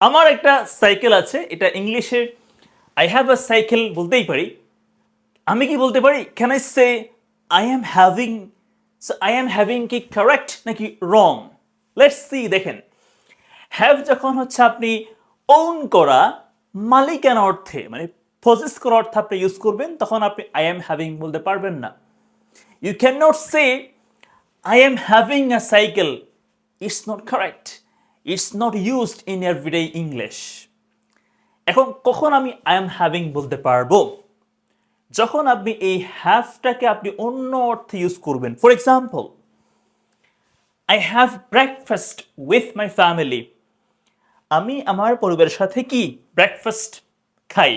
আমার একটা সাইকেল আছে, এটা ইংলিশে আই হ্যাভ আ সাইকেল বলতেই পারি। আমি কি বলতে পারি, can I say I am having? So I am having কি কারেক্ট নাকি রং? Let's see. দেখেন, হ্যাভ যখন হচ্ছে আপনি ওন করা, মালিকানা অর্থে মানে পজেস করা অর্থে আপনি ইউজ করবেন, তখন আপনি আই এম হ্যাভিং বলতে পারবেন না। You can not say I am having a cycle. It's not correct. It's not used in everyday English. এখন কখন আমি I am having বলতে পারবো? যখন আপনি এই হ্যাভটাকে আপনি অন্য অর্থে ইউজ করবেন। For example, I have breakfast with my family. আমি আমার পরিবারের সাথে কি ব্রেকফাস্ট খাই।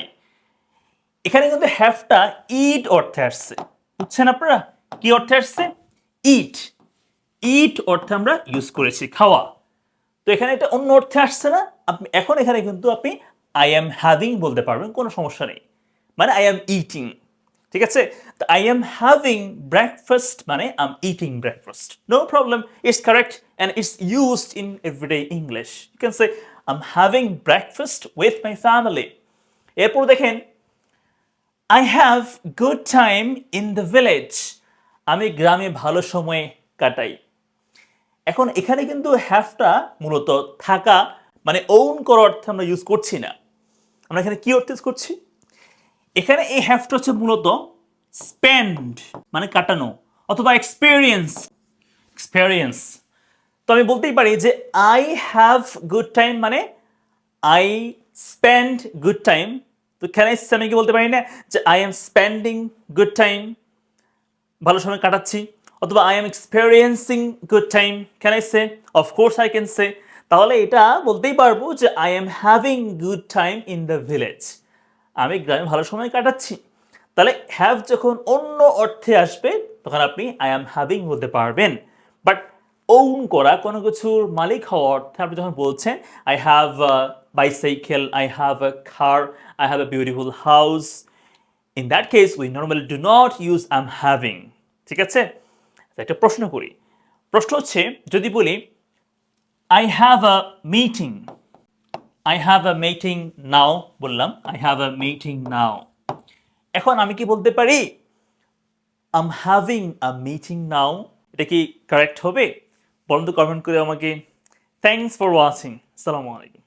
এখানে কিন্তু হ্যাভটা ইট অর্থে আসছে, বুঝছেন আপনারা? কি অর্থে আসছে? ইট। ইট অর্থে আমরা ইউজ করেছি, খাওয়া। তো এখানে এটা অন্য অর্থে আসছে না, আপনি এখন এখানে কিন্তু আপনি আই এম হ্যাভিং বলতে পারবেন, কোনো সমস্যা নেই। মানে আই এম ইটিং, ঠিক আছে? তো আই এম হ্যাভিং ব্রেকফাস্ট মানে I am eating breakfast, no problem, it's correct and it's used in everyday English. You can say I am having breakfast with my family. এরপর দেখেন, I have good time in the village. আমি গ্রামে ভালো সময় কাটাই। এখন এখানে কিন্তু হ্যাভটা মূলত থাকা মানে ওন করার অর্থে আমরা ইউজ করছি না। আমরা এখানে কি অর্থে ইউজ করছি? এখানে এই হ্যাভটা হচ্ছে মূলত স্পেন্ড মানে কাটানো, অথবা এক্সপেরিয়েন্স। এক্সপেরিয়েন্স। তো আমি বলতেই পারি যে আই হ্যাভ গুড টাইম মানে আই স্পেন্ড গুড টাইম। তো ক্যান আই সে, আমি কি বলতে পারি না যে I am spending good time, ভালো সময় কাটাচ্ছি, অথবা I am experiencing good time, can I say? Of course I can say. তাহলে এটা বলতেই পারবো যে I am having good time in the village. আমি গ্রামে ভালো সময় কাটাচ্ছি। তাহলে হ্যাভ যখন অন্য অর্থে আসবে, তখন আপনি আই এম হ্যাভিং বলতে পারবেন। বাট ওন করা কোনো কিছুর মালিক হওয়া অর্থে আপনি যখন বলছেন I have bicycle, I have a car, I have a beautiful house, in that case we normally do not use I'm having. ঠিক আছে? একটা প্রশ্ন করি। প্রশ্ন হচ্ছে, যদি বলি I have a meeting, I have a meeting now, বললাম I have a meeting now, এখন আমি কি বলতে পারি I'm having a meeting now? এটা কি কারেক্ট হবে? বলুন তো কমেন্ট করে আমাকে। Thanks for watching. আসসালামু আলাইকুম।